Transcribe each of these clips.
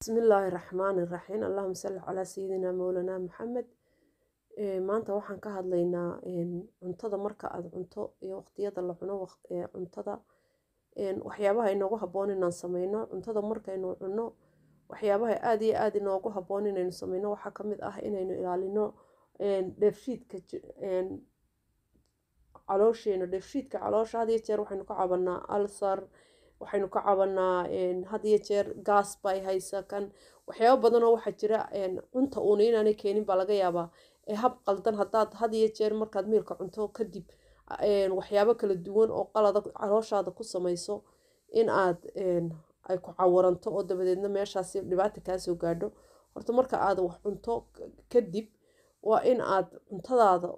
بسم الله الرحمن الرحيم اللهم صل على سيدنا مولانا محمد. maanta waxaan ka hadlaynaa cuntada marka aad cunto iyo waqtiyada la cuno cuntada waxyaabaha inoogu habboon inaan sameyno cuntada markaynu cunno waxyaabaha aad iyo aad inoogu habboon inaynu sameyno waxaa ka mid ah inaynu ilaalino dheefshiidka caloosheena dheefshiidka caloosha had iyo jeer waxaynu ka cabanaa ulcer waxaynu ka cabanaa had iyo jeer gaas bay haysa kan waxyaabo badan oo waxaa jira cunta uun inaanay keenin baa laga yaabaa hab qaldan haddaad had iyo jeer markaad miilka cunto kadib waxyaabo kala duwan oo qalada calooshaada ku samayso in aad ay ku cawaranto oo dabadeedna meeshaasi dhibaato kaa soo gaadho horta marka aad wax cunto kadib waa in aad cuntadaada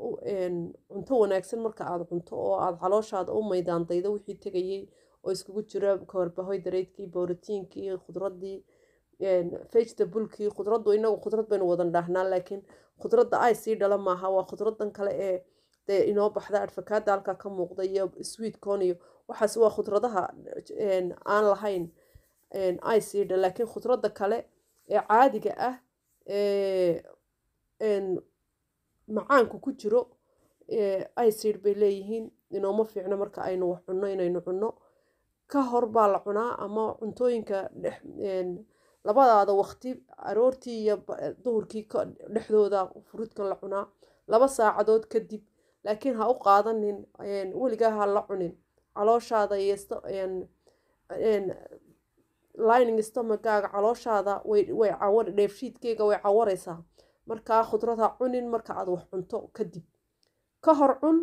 cunto wanaagsan marka aad cunto oo aad calooshaada u maydaandaydo wixii tegayay oo iskugu jira carbohydrate-kii borotiinkii khudradii vegetable-kii khudraddu inagu khudrad baynu wadan dhahnaa laakiin khudradda ay sii dhala maaha waa khudradan kale ee dee inoo baxda adfakaada halkaa ka muuqda iyo sweet corn iyo waxaas waa khudradaha aan lahayn ay sii dhala laakiin khudradda kale ee caadiga ah macaanku ku jiro acid bay leeyihiin inooma fiicno marka aynu wax cunno inaynu cunno ka hor baa la cunaa ama cuntooyinka labadaada waqti aroortii iyo duhurkii dhexdooda furuudka la cunaa 2 saacadood kadib laakiin ha u qaadanin weligaa ha la cunin calooshaada iyo lining stomach-gaaga calooshaada way cawar dheefshiidkeyga way cawaraysaa markaa khudrad ha cunin marka aad wax cunto kadib ka hor cun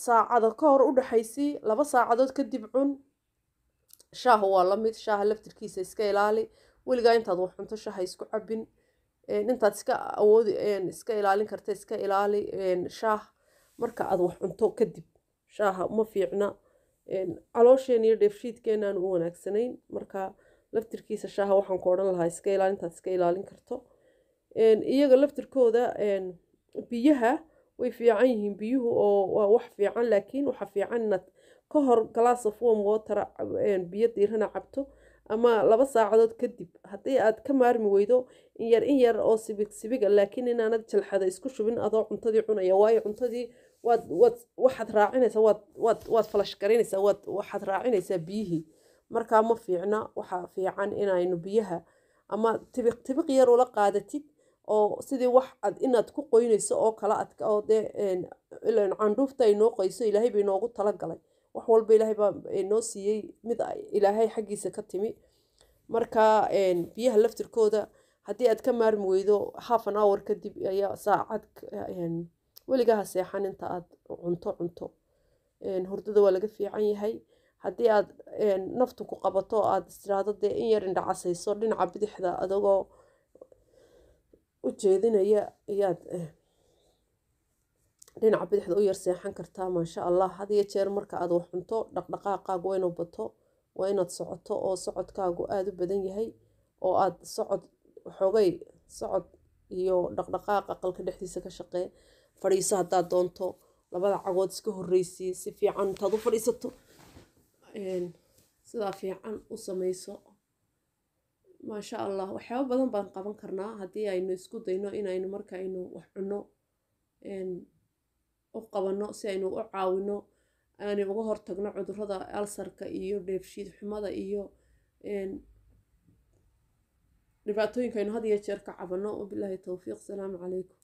saacada ka hor u dhaxaysii 2 saacadood kadib cun shaahu waa la mid shaaha laftirkiisa iska ilaali weligaa intaad wax cunto shaaha isku cabin intaad iska ilaalin karta iska ilaali shaah marka aad wax cunto kadib shaaha ma fiicna caloosheen iyo dheefshiidkeena aan u wanaagsanayn marka laftirkiisa shaaha waxaan ku odhan lahaa iska ilaali intaad iska ilaalin karto iyaga laftirkooda biyaha way fiican yihiin biyuhu oo waa wax fiican laakiin waxa fiican inaad ka hor glass of warm water biyo diirana cabto ama 2 saacadood kadib haddii aad ka maarmi weydo in yar oo sibiga laakiin inaanad jalxada isku shubin adoo cuntadii cunaya waayo cuntadii waxaad raacinaysaa waad falash garinaysaa waxaad raacinaysaa biyihii markaa ma fiicna waxaa fiican inaynu biyaha ama tibiq yar ula qaadatid oo sidii wax ad inaad ku qoynayso oo kala adka oo dee ilaan candhuufta ay noo qoyso ilaahay bay noogu talagalay wax walba ilaahay baa noo siiyey mid ilaahay xaggiisa ka timi marka biyaha laftirkooda haddii aad ka maarmi weydo half an hour kadib ayaa saacad weligaa ha seexan inta aad cunto hurdada waa laga fiican yahay haddii aad naftu ku qabato aad istiraado dee in yar indhacasayso dhinaca bidixda adagoo u jeedinaya ayaad dhinaca bidixda u yar seexan kartaa maasha allah had iyo jeer marka aad wax cunto dhaqdhaqaaqaagu waa inuu bato waa inaad socoto oo socodkaagu aada u badan yahay oo aad xoogay socod iyo dhaqdhaqaaq aqalka dhexdiisa ka shaqee fadhiiso haddaad doonto 2 cagood iska horreysii si fiican intaad u fadhiisato sidaa fiican u samayso maasha allah waxyaabo badan baan qaban karnaa haddii aynu isku dayno inaynu markaynu wax cunno u qabanno si aynu u caawino aanay uga hortagno cudurrada ulcerka iyo dheefshiid xumada iyo dhibaatooyinka aynu had iyo jeer ka cabanno wabilaahi towfiiq salaamu calaykum